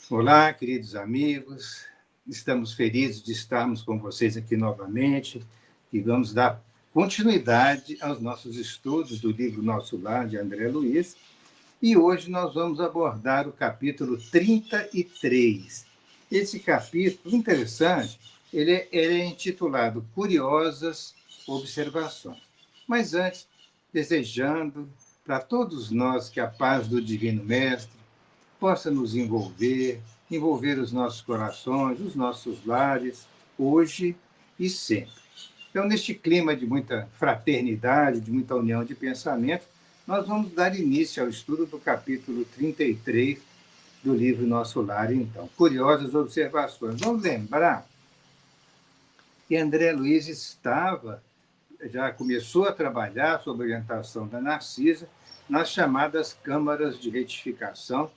Olá, queridos amigos. Estamos felizes de estarmos com vocês aqui novamente e vamos dar continuidade aos nossos estudos do livro Nosso Lar, de André Luiz. E hoje nós vamos abordar o capítulo 33. Esse capítulo, interessante, ele é intitulado Curiosas Observações. Mas antes, desejando para todos nós que a paz do Divino Mestre possa nos envolver os nossos corações, os nossos lares, hoje e sempre. Então, neste clima de muita fraternidade, de muita união de pensamento, nós vamos dar início ao estudo do capítulo 33 do livro Nosso Lar, então. Curiosas observações. Vamos lembrar que André Luiz já começou a trabalhar sob orientação da Narcisa nas chamadas câmaras de retificação,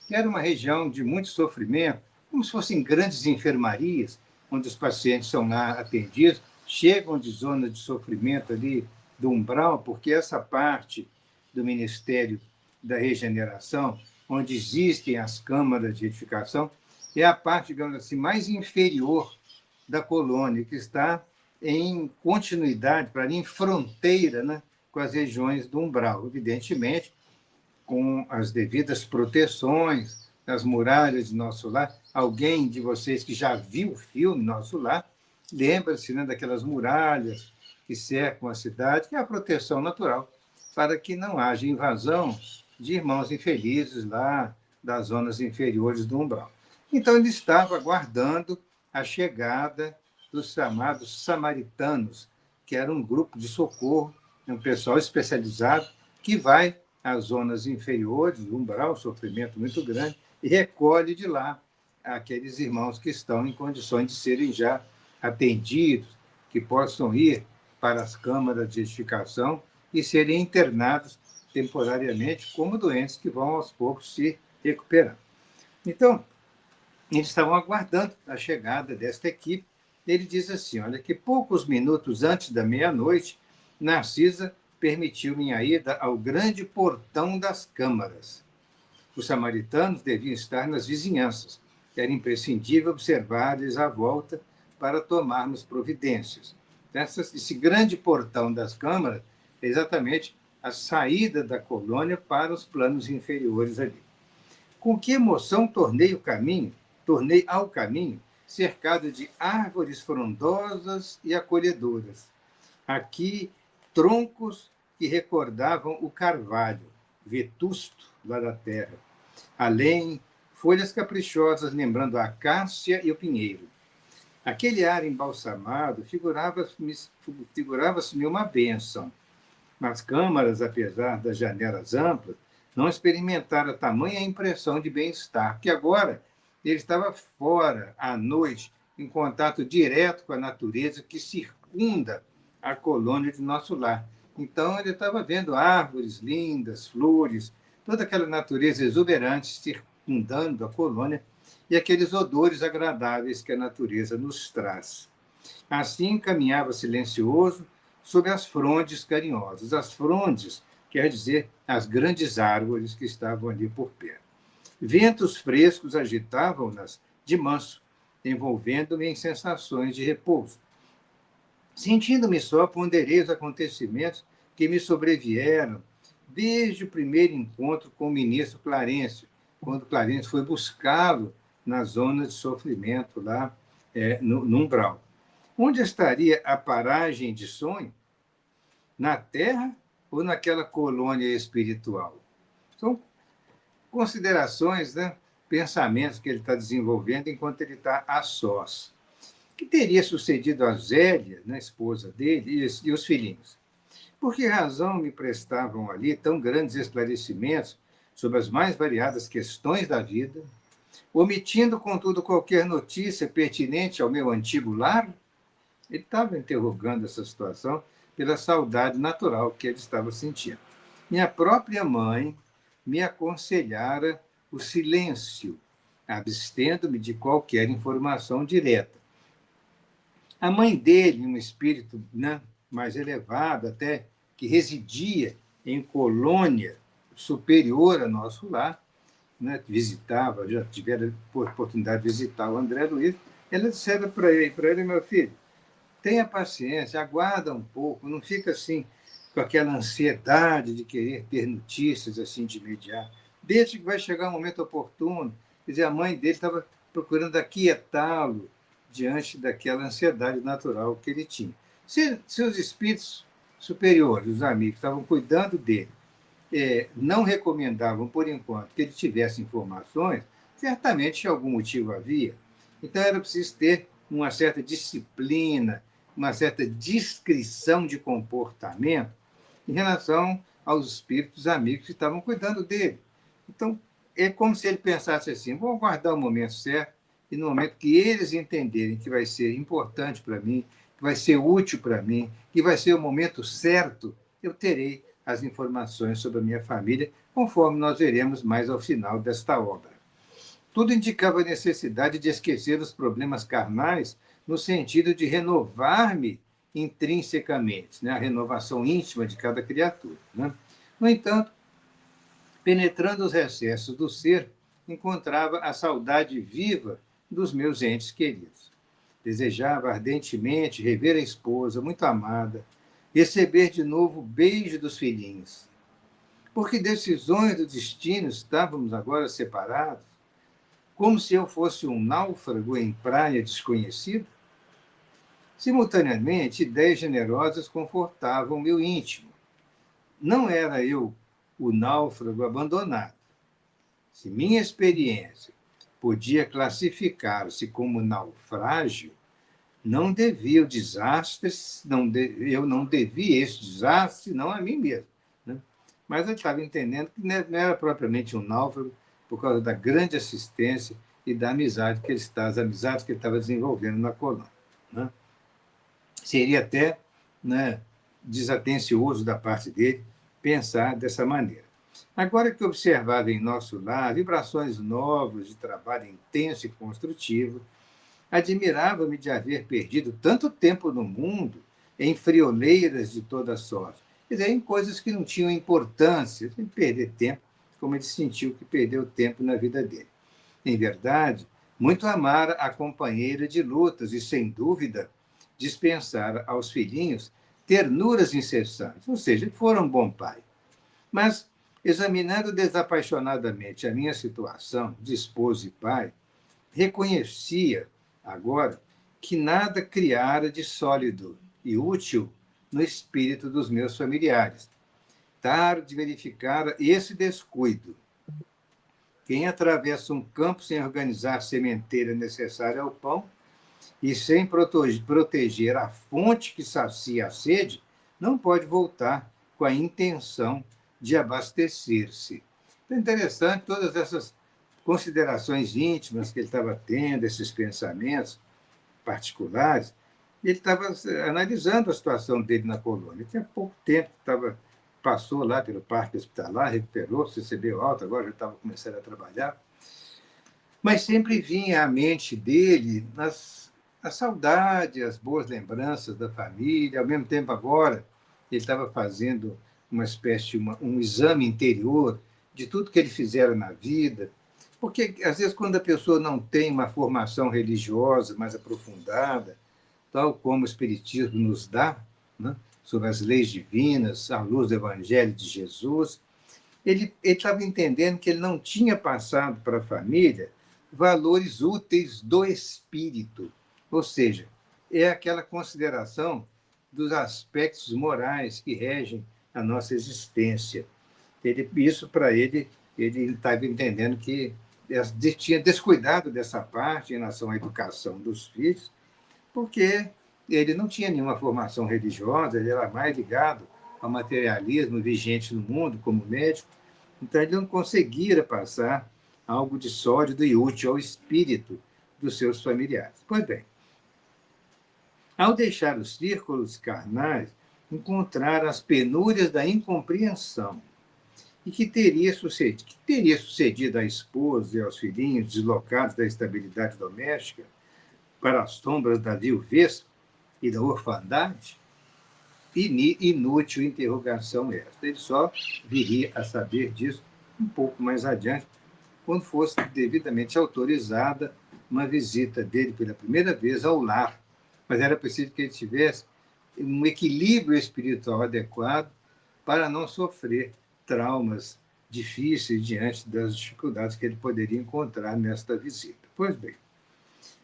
que era uma região de muito sofrimento, como se fossem grandes enfermarias, onde os pacientes são lá atendidos, chegam de zona de sofrimento ali do umbral, porque essa parte do Ministério da Regeneração, onde existem as câmaras de edificação, é a parte, digamos assim, mais inferior da colônia, que está em continuidade, para ali, em fronteira, né, com as regiões do umbral. Evidentemente, com as devidas proteções, as muralhas de Nosso Lar. Alguém de vocês que já viu o filme Nosso Lar, lembra-se, né, daquelas muralhas que cercam a cidade, que é a proteção natural, para que não haja invasão de irmãos infelizes lá das zonas inferiores do umbral. Então, ele estava aguardando a chegada dos chamados samaritanos, que era um grupo de socorro, um pessoal especializado que vai às zonas inferiores do umbral, sofrimento muito grande, e recolhe de lá aqueles irmãos que estão em condições de serem já atendidos, que possam ir para as câmaras de edificação e serem internados temporariamente como doentes que vão aos poucos se recuperando. Então, eles estavam aguardando a chegada desta equipe. Ele diz assim: olha, que poucos minutos antes da meia-noite, Narcisa permitiu minha ida ao grande portão das câmaras. Os samaritanos deviam estar nas vizinhanças. Era imprescindível observar-lhes à volta para tomarmos providências. Esse grande portão das câmaras é exatamente a saída da colônia para os planos inferiores ali. Com que emoção tornei ao caminho, cercado de árvores frondosas e acolhedoras. Aqui, troncos que recordavam o carvalho, vetusto lá da terra. Além, folhas caprichosas lembrando a acácia e o pinheiro. Aquele ar embalsamado figurava-se-me uma bênção. Nas câmaras, apesar das janelas amplas, não experimentaram tamanha impressão de bem-estar, que agora ele estava fora, à noite, em contato direto com a natureza que circunda a colônia de Nosso Lar. Então, ele estava vendo árvores lindas, flores, toda aquela natureza exuberante circundando a colônia e aqueles odores agradáveis que a natureza nos traz. Assim caminhava silencioso sobre as frondes carinhosas. As frondes quer dizer as grandes árvores que estavam ali por perto. Ventos frescos agitavam-nas de manso, envolvendo-me em sensações de repouso. Sentindo-me só, ponderei os acontecimentos que me sobrevieram desde o primeiro encontro com o ministro Clarencio, quando Clarencio foi buscá-lo na zona de sofrimento lá no umbral. Onde estaria a paragem de sonho? Na Terra ou naquela colônia espiritual? São considerações, né? Pensamentos que ele está desenvolvendo enquanto ele está a sós. O que teria sucedido a Zélia, né, esposa dele, e os filhinhos? Por que razão me prestavam ali tão grandes esclarecimentos sobre as mais variadas questões da vida, omitindo, contudo, qualquer notícia pertinente ao meu antigo lar? Ele estava interrogando essa situação pela saudade natural que ele estava sentindo. Minha própria mãe me aconselhara o silêncio, abstendo-me de qualquer informação direta. A mãe dele, um espírito, né, mais elevado até, que residia em colônia superior a Nosso Lar, né, visitava, já tiveram oportunidade de visitar o André Luiz, ela disseram para ele, meu filho, tenha paciência, aguarda um pouco, não fica assim com aquela ansiedade de querer ter notícias assim de imediato. Deixa que vai chegar um momento oportuno. Quer dizer, a mãe dele estava procurando aquietá-lo diante daquela ansiedade natural que ele tinha. Se os espíritos superiores, os amigos, estavam cuidando dele, não recomendavam, por enquanto, que ele tivesse informações, certamente algum motivo havia. Então, era preciso ter uma certa disciplina, uma certa discrição de comportamento em relação aos espíritos amigos que estavam cuidando dele. Então, é como se ele pensasse assim: vou aguardar o momento certo, e no momento que eles entenderem que vai ser importante para mim, que vai ser útil para mim, que vai ser o momento certo, eu terei as informações sobre a minha família, conforme nós veremos mais ao final desta obra. Tudo indicava a necessidade de esquecer os problemas carnais no sentido de renovar-me intrinsecamente, né? A renovação íntima de cada criatura. Né? No entanto, penetrando os recessos do ser, encontrava a saudade viva dos meus entes queridos. Desejava ardentemente rever a esposa, muito amada, receber de novo o beijo dos filhinhos. Porque decisões do destino estávamos agora separados, como se eu fosse um náufrago em praia desconhecida. Simultaneamente, ideias generosas confortavam o meu íntimo. Não era eu o náufrago abandonado. Se minha experiência podia classificar-se como naufrágio, não devia o desastre, eu não devia esse desastre, não a mim mesmo. Né? Mas eu estava entendendo que não era propriamente um náufrago, por causa da grande assistência e da amizade que as amizades que ele estava desenvolvendo na colônia. Né? Seria até, né, desatencioso da parte dele pensar dessa maneira. Agora que observava em nosso lar vibrações novas de trabalho intenso e construtivo, admirava-me de haver perdido tanto tempo no mundo em frioleiras de toda sorte, quer dizer, em coisas que não tinham importância, sem perder tempo, como ele sentiu que perdeu tempo na vida dele. Em verdade, muito amara a companheira de lutas e, sem dúvida, dispensara aos filhinhos ternuras incessantes, ou seja, foram um bom pai. Mas, examinando desapaixonadamente a minha situação de esposo e pai, reconhecia, agora, que nada criara de sólido e útil no espírito dos meus familiares. Tarde verificara esse descuido. Quem atravessa um campo sem organizar a sementeira necessária ao pão e sem proteger a fonte que sacia a sede, não pode voltar com a intenção de abastecer-se. É interessante todas essas considerações íntimas que ele estava tendo, esses pensamentos particulares. Ele estava analisando a situação dele na colônia. Ele tinha pouco tempo, passou lá pelo parque hospitalar, recuperou, recebeu alta, agora já estava começando a trabalhar. Mas sempre vinha à mente dele a saudade, as boas lembranças da família. Ao mesmo tempo, agora, ele estava fazendo uma espécie de um exame interior de tudo que ele fizera na vida. Porque, às vezes, quando a pessoa não tem uma formação religiosa mais aprofundada, tal como o Espiritismo nos dá, né, sobre as leis divinas, à luz do Evangelho de Jesus, ele estava entendendo que ele não tinha passado para a família valores úteis do espírito. Ou seja, é aquela consideração dos aspectos morais que regem a nossa existência. Isso, para ele estava entendendo que tinha descuidado dessa parte em relação à educação dos filhos, porque ele não tinha nenhuma formação religiosa, ele era mais ligado ao materialismo vigente no mundo como médico, então ele não conseguira passar algo de sólido e útil ao espírito dos seus familiares. Pois bem, ao deixar os círculos carnais, encontraram as penúrias da incompreensão e que teria sucedido à esposa e aos filhinhos deslocados da estabilidade doméstica para as sombras da viuvez e da orfandade. Inútil interrogação esta. Ele só viria a saber disso um pouco mais adiante, quando fosse devidamente autorizada uma visita dele pela primeira vez ao lar. Mas era preciso que ele tivesse um equilíbrio espiritual adequado para não sofrer traumas difíceis diante das dificuldades que ele poderia encontrar nesta visita. Pois bem,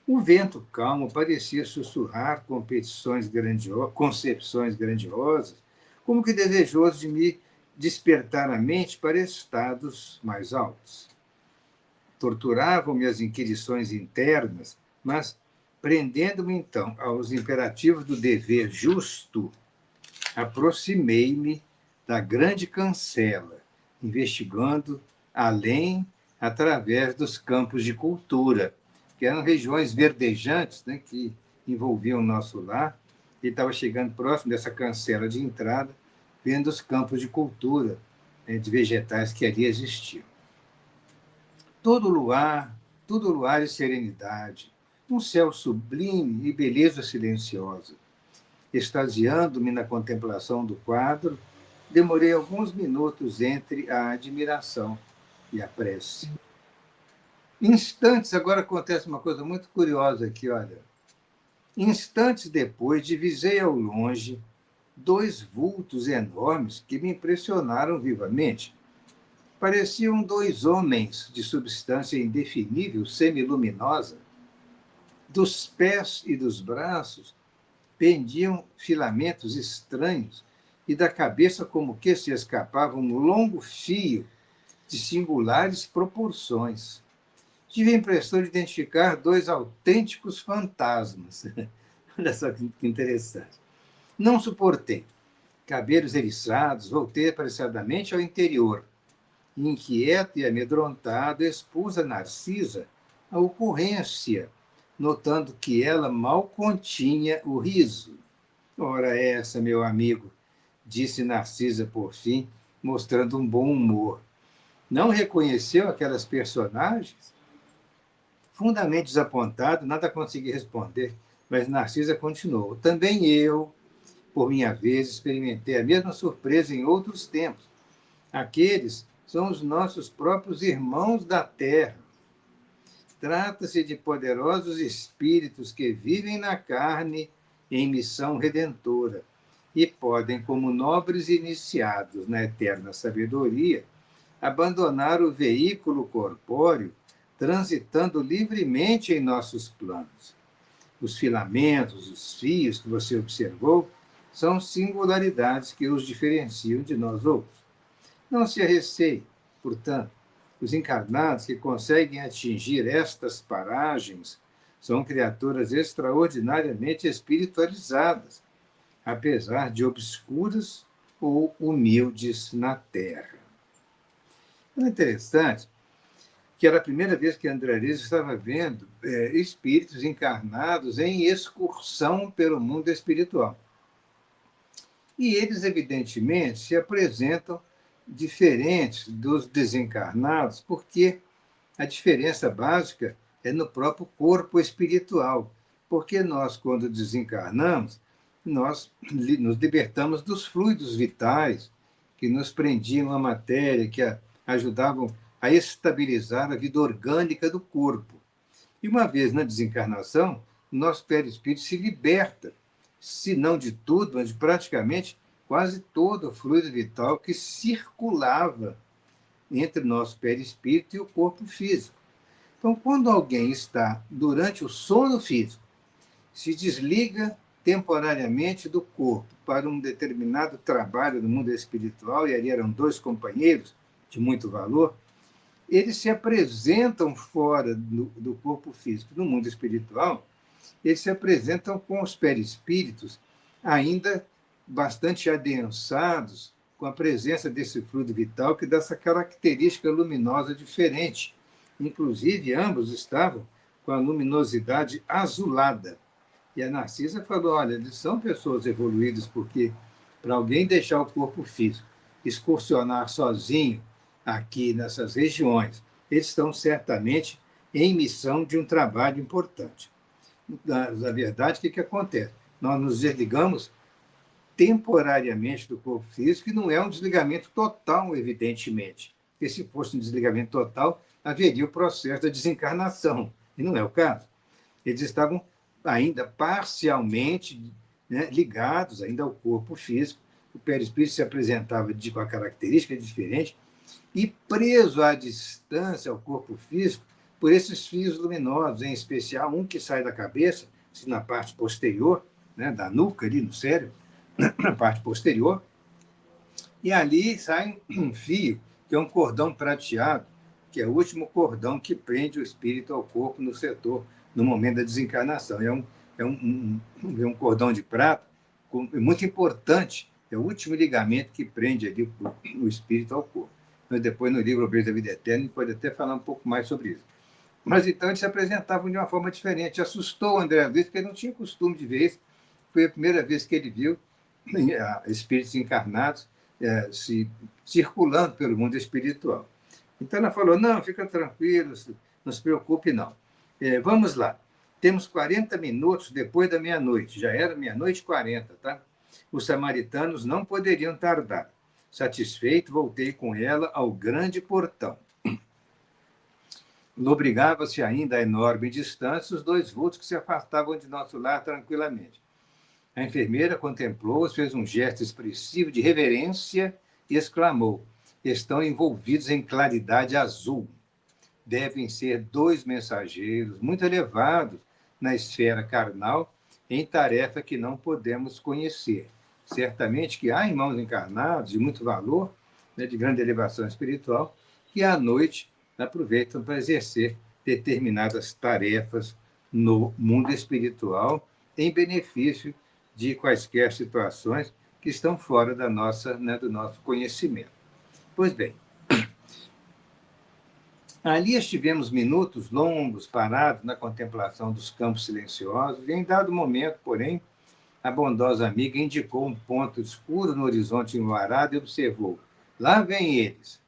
o vento calmo parecia sussurrar concepções grandiosas, como que desejoso de me despertar a mente para estados mais altos. Torturavam-me as inquirições internas, mas, prendendo-me então aos imperativos do dever justo, aproximei-me da grande cancela, investigando além através dos campos de cultura, que eram regiões verdejantes, né, que envolviam o nosso lar, e estava chegando próximo dessa cancela de entrada, vendo os campos de cultura, né, de vegetais que ali existiam. Todo luar, tudo luar e serenidade, um céu sublime e beleza silenciosa. Extasiando-me na contemplação do quadro, demorei alguns minutos entre a admiração e a prece. Instantes, agora acontece uma coisa muito curiosa aqui, olha. Instantes depois, divisei ao longe dois vultos enormes que me impressionaram vivamente. Pareciam dois homens de substância indefinível, semiluminosa. Dos pés e dos braços pendiam filamentos estranhos e da cabeça como que se escapava um longo fio de singulares proporções. Tive a impressão de identificar dois autênticos fantasmas. Olha só que interessante. Não suportei. Cabelos eriçados, voltei apressadamente ao interior. Inquieto e amedrontado, expus a Narcisa a ocorrência, notando que ela mal continha o riso. Ora essa, meu amigo, disse Narcisa por fim, mostrando um bom humor. Não reconheceu aquelas personagens? Fundamente desapontado, nada consegui responder, mas Narcisa continuou. Também eu, por minha vez, experimentei a mesma surpresa em outros tempos. Aqueles são os nossos próprios irmãos da terra. Trata-se de poderosos espíritos que vivem na carne em missão redentora e podem, como nobres iniciados na eterna sabedoria, abandonar o veículo corpóreo, transitando livremente em nossos planos. Os filamentos, os fios que você observou, são singularidades que os diferenciam de nós outros. Não se receie, portanto, os encarnados que conseguem atingir estas paragens são criaturas extraordinariamente espiritualizadas, apesar de obscuras ou humildes na Terra. É interessante que era a primeira vez que André Luiz estava vendo espíritos encarnados em excursão pelo mundo espiritual. E eles, evidentemente, se apresentam diferentes dos desencarnados, porque a diferença básica é no próprio corpo espiritual. Porque nós, quando desencarnamos, nós nos libertamos dos fluidos vitais que nos prendiam à matéria, que ajudavam a estabilizar a vida orgânica do corpo. E uma vez na desencarnação, o nosso perispírito se liberta, se não de tudo, mas de praticamente quase todo o fluido vital que circulava entre o nosso perispírito e o corpo físico. Então, quando alguém está durante o sono físico, se desliga temporariamente do corpo para um determinado trabalho no mundo espiritual, e ali eram dois companheiros de muito valor, eles se apresentam fora do corpo físico. No mundo espiritual, eles se apresentam com os perispíritos ainda bastante adensados, com a presença desse fluido vital que dá essa característica luminosa diferente. Inclusive, ambos estavam com a luminosidade azulada. E a Narcisa falou, olha, eles são pessoas evoluídas, porque para alguém deixar o corpo físico, excursionar sozinho aqui nessas regiões, eles estão certamente em missão de um trabalho importante. Na verdade, o que acontece? Nós nos desligamos temporariamente do corpo físico, e não é um desligamento total, evidentemente. Porque se fosse um desligamento total, haveria o processo da desencarnação, e não é o caso. Eles estavam ainda parcialmente, né, ligados ainda ao corpo físico, o perispírito se apresentava com a característica diferente, e preso à distância ao corpo físico por esses fios luminosos, em especial um que sai da cabeça, na parte posterior, né, da nuca, ali no cérebro, na parte posterior, e ali sai um fio, que é um cordão prateado, que é o último cordão que prende o espírito ao corpo no setor, no momento da desencarnação. É um cordão de prata muito importante, é o último ligamento que prende ali o espírito ao corpo. Mas depois, no livro O Beijo da Vida Eterna, a gente pode até falar um pouco mais sobre isso. Mas então eles se apresentavam de uma forma diferente. Assustou o André Luiz, porque ele não tinha costume de ver isso. Foi a primeira vez que ele viu espíritos encarnados circulando pelo mundo espiritual. Então ela falou, não, fica tranquilo, não se preocupe não. Vamos lá, temos 40 minutos depois da meia-noite, já era meia-noite e 40, tá? Os samaritanos não poderiam tardar. Satisfeito, voltei com ela ao grande portão. Lobrigava-se ainda a enorme distância os dois vultos que se afastavam de nosso lar tranquilamente. A enfermeira contemplou-os, fez um gesto expressivo de reverência e exclamou: estão envolvidos em claridade azul. Devem ser dois mensageiros muito elevados na esfera carnal, em tarefa que não podemos conhecer. Certamente que há irmãos encarnados de muito valor, né, de grande elevação espiritual, que à noite aproveitam para exercer determinadas tarefas no mundo espiritual, em benefício de quaisquer situações que estão fora da nossa, né, do nosso conhecimento. Pois bem, ali estivemos minutos longos parados na contemplação dos campos silenciosos e, em dado momento, porém, a bondosa amiga indicou um ponto escuro no horizonte enluarado e observou: lá vêm eles.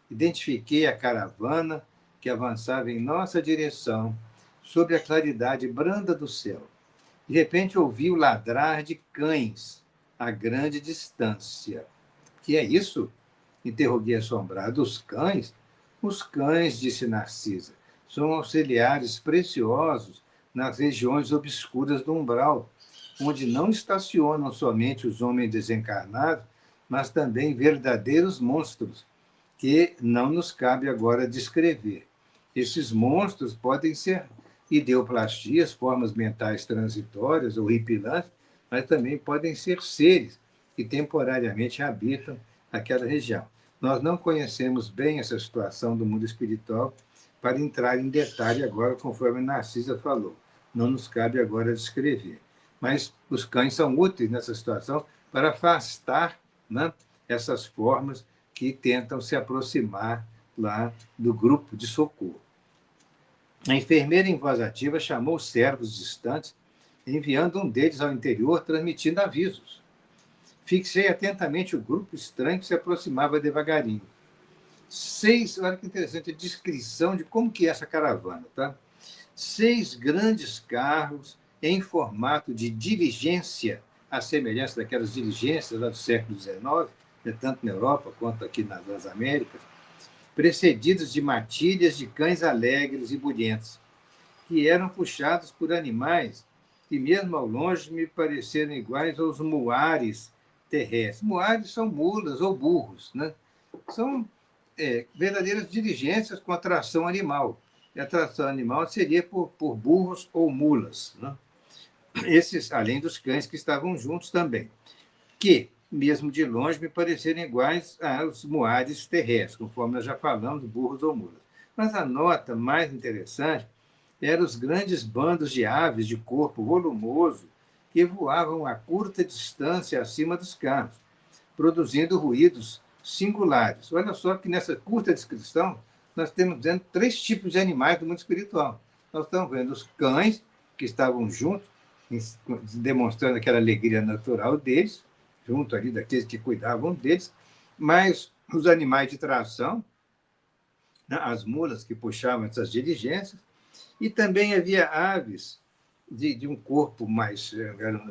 Identifiquei a caravana que avançava em nossa direção, sob a claridade branda do céu. De repente ouvi o ladrar de cães a grande distância. Que é isso? Interroguei assombrado. Os cães? Os cães, disse Narcisa, são auxiliares preciosos nas regiões obscuras do umbral, onde não estacionam somente os homens desencarnados, mas também verdadeiros monstros, que não nos cabe agora descrever. Esses monstros podem ser ideoplastias, formas mentais transitórias ou horripilantes, mas também podem ser seres que temporariamente habitam aquela região. Nós não conhecemos bem essa situação do mundo espiritual para entrar em detalhe agora, conforme a Narcisa falou. Não nos cabe agora descrever. Mas os cães são úteis nessa situação para afastar, né, essas formas que tentam se aproximar lá do grupo de socorro. A enfermeira em voz ativa chamou os servos distantes, enviando um deles ao interior, transmitindo avisos. Fixei atentamente o grupo estranho que se aproximava devagarinho. Olha que interessante a descrição de como que é essa caravana, tá? 6 grandes carros em formato de diligência, à semelhança daquelas diligências lá do século XIX, tanto na Europa quanto aqui nas Américas, precedidos de matilhas de cães alegres e bulhentos, que eram puxados por animais que, mesmo ao longe, me pareceram iguais aos muares terrestres. Muares são mulas ou burros, né? São verdadeiras diligências com atração animal. E a atração animal seria por burros ou mulas, né? Esses, além dos cães que estavam juntos também, que, mesmo de longe, me pareceram iguais aos muares terrestres, conforme nós já falamos, burros ou mulas. Mas a nota mais interessante eram os grandes bandos de aves de corpo volumoso que voavam a curta distância acima dos carros, produzindo ruídos singulares. Olha só que nessa curta descrição nós temos vendo 3 tipos de animais do mundo espiritual. Nós estamos vendo os cães, que estavam juntos, demonstrando aquela alegria natural deles, junto ali daqueles que cuidavam deles, mas os animais de tração, né, as mulas que puxavam essas diligências, e também havia aves de um corpo mais,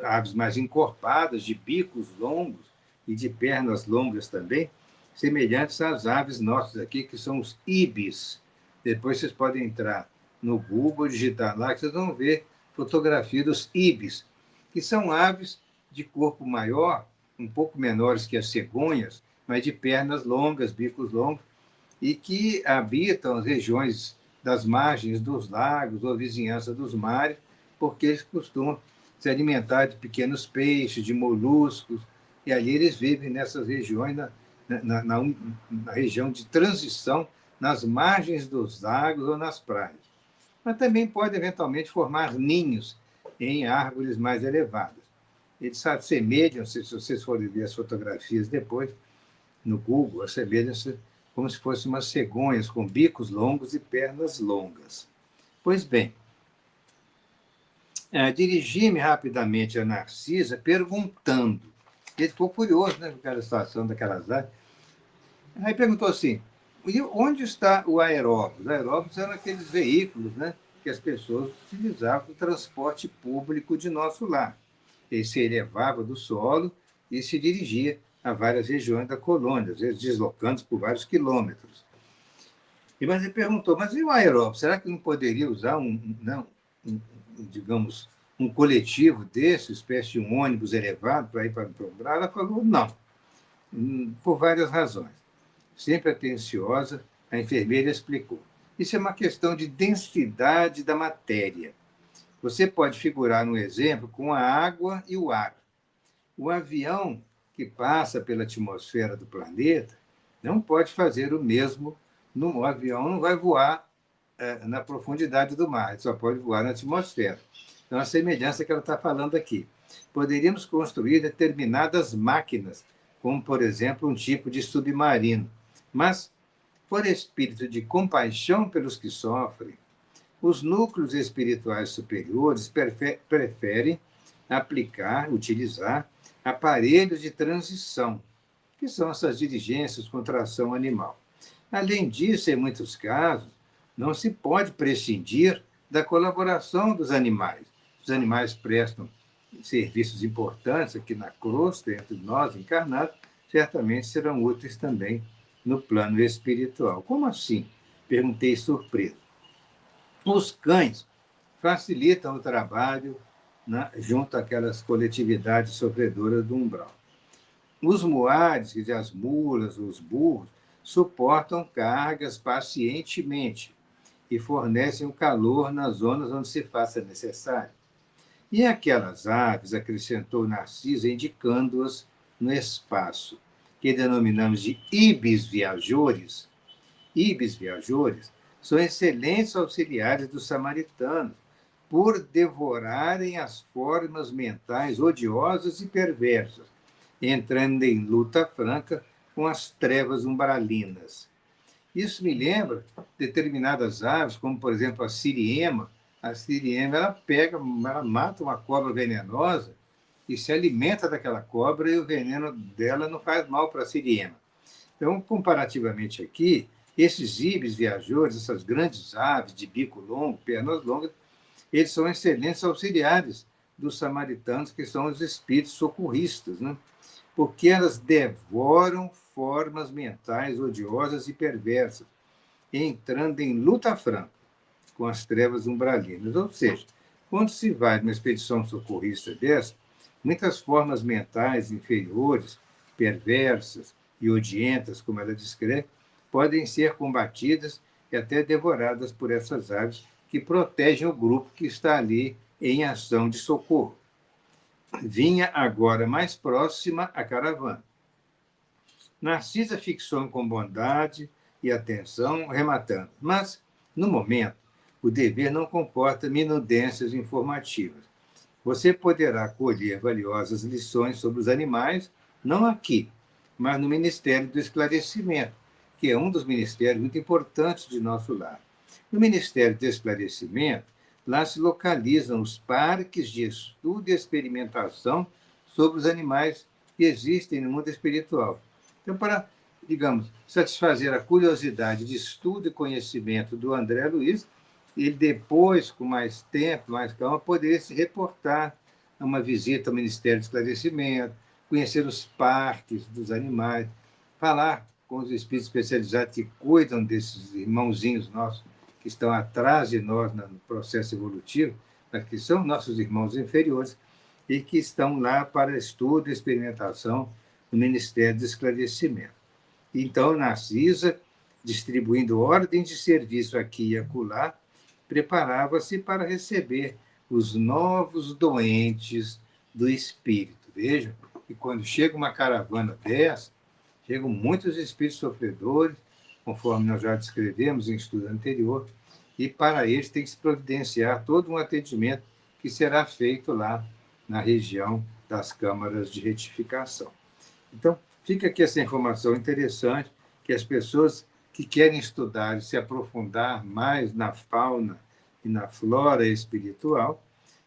aves mais encorpadas, de bicos longos e de pernas longas também, semelhantes às aves nossas aqui, que são os ibis, Depois vocês podem entrar no Google, digitar lá, que vocês vão ver fotografia dos ibis, que são aves de corpo maior, um pouco menores que as cegonhas, mas de pernas longas, bicos longos, e que habitam as regiões das margens dos lagos ou vizinhança dos mares, porque eles costumam se alimentar de pequenos peixes, de moluscos, e ali eles vivem nessas regiões, na região de transição, nas margens dos lagos ou nas praias. Mas também pode, eventualmente, formar ninhos em árvores mais elevadas. Eles se assemelham, se vocês forem ver as fotografias depois, no Google, assemelham-se como se fossem umas cegonhas com bicos longos e pernas longas. Pois bem, dirigi-me rapidamente a Narcisa perguntando. Ele ficou curioso, né, com aquela situação daquelas áreas. Aí perguntou assim, onde está o aeróbus? Os aeróbus eram aqueles veículos, né, que as pessoas utilizavam no transporte público de nosso lar. Ele se elevava do solo e se dirigia a várias regiões da colônia, às vezes deslocando por vários quilômetros. Mas ele perguntou, mas e o aeróbus? Será que não poderia usar não, digamos, um coletivo desse, espécie de um ônibus elevado para ir para o Brás? Ela falou, não, por várias razões. Sempre atenciosa, a enfermeira explicou. Isso é uma questão de densidade da matéria. Você pode figurar no exemplo com a água e o ar. O avião que passa pela atmosfera do planeta não pode fazer o mesmo. O avião não vai voar na profundidade do mar, ele só pode voar na atmosfera. Então, a semelhança que ela está falando aqui. Poderíamos construir determinadas máquinas, como, por exemplo, um tipo de submarino, mas, por espírito de compaixão pelos que sofrem, os núcleos espirituais superiores preferem utilizar aparelhos de transição, que são essas diligências com tração animal. Além disso, em muitos casos, não se pode prescindir da colaboração dos animais. Os animais prestam serviços importantes aqui na crosta, entre nós encarnados, certamente serão úteis também no plano espiritual. Como assim? Perguntei surpreso. Os cães facilitam o trabalho, né, junto àquelas coletividades sofredoras do umbral. Os muares, quer dizer, as mulas, os burros, suportam cargas pacientemente e fornecem o calor nas zonas onde se faça necessário. E aquelas aves, acrescentou Narciso, indicando-as no espaço, que denominamos de ibis viajores. Ibis viajores são excelentes auxiliares dos samaritanos, por devorarem as formas mentais odiosas e perversas, entrando em luta franca com as trevas umbralinas. Isso me lembra determinadas aves, como, por exemplo, a siriema. A siriema, ela mata uma cobra venenosa e se alimenta daquela cobra e o veneno dela não faz mal para a siriema. Então, comparativamente aqui, esses ibis viajores, essas grandes aves de bico longo, pernas longas, eles são excelentes auxiliares dos samaritanos, que são os espíritos socorristas, né? Porque elas devoram formas mentais odiosas e perversas, entrando em luta franca com as trevas umbralinas. Ou seja, quando se vai numa expedição socorrista dessa, muitas formas mentais inferiores, perversas e odientas, como ela descreve, podem ser combatidas e até devoradas por essas aves que protegem o grupo que está ali em ação de socorro. Vinha agora mais próxima a caravana. Narcisa fixou-me com bondade e atenção, rematando. Mas, no momento, o dever não comporta minudências informativas. Você poderá colher valiosas lições sobre os animais, não aqui, mas no Ministério do Esclarecimento, que é um dos ministérios muito importantes de nosso lar. No Ministério do Esclarecimento, lá se localizam os parques de estudo e experimentação sobre os animais que existem no mundo espiritual. Então, para, digamos, satisfazer a curiosidade de estudo e conhecimento do André Luiz, ele depois, com mais tempo, mais calma, poderia se reportar a uma visita ao Ministério do Esclarecimento, conhecer os parques dos animais, falar com os espíritos especializados que cuidam desses irmãozinhos nossos que estão atrás de nós no processo evolutivo, que são nossos irmãos inferiores, e que estão lá para estudo e experimentação no Ministério de Esclarecimento. Então, Narcisa, distribuindo ordens de serviço aqui e acolá, preparava-se para receber os novos doentes do espírito. Vejam que quando chega uma caravana dessa, chegam muitos espíritos sofredores, conforme nós já descrevemos em estudo anterior, e para eles tem que se providenciar todo um atendimento que será feito lá na região das câmaras de retificação. Então, fica aqui essa informação interessante, que as pessoas que querem estudar e se aprofundar mais na fauna e na flora espiritual,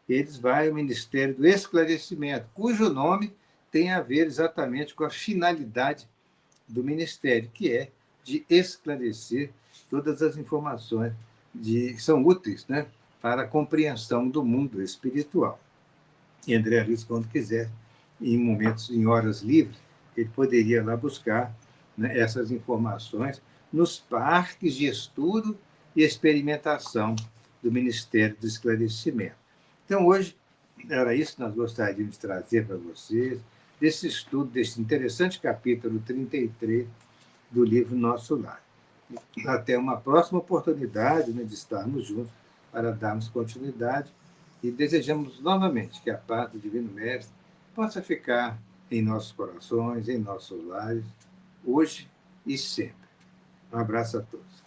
eles vão ao Ministério do Esclarecimento, cujo nome tem a ver exatamente com a finalidade do Ministério, que é de esclarecer todas as informações que são úteis, né, para a compreensão do mundo espiritual. E André Luiz, quando quiser, em momentos, em horas livres, ele poderia lá buscar, né, essas informações nos parques de estudo e experimentação do Ministério do Esclarecimento. Então, hoje, era isso que nós gostaríamos de trazer para vocês, desse estudo, desse interessante capítulo 33 do livro Nosso Lar. Até uma próxima oportunidade, né, de estarmos juntos para darmos continuidade e desejamos novamente que a paz do Divino Mestre possa ficar em nossos corações, em nossos lares, hoje e sempre. Um abraço a todos.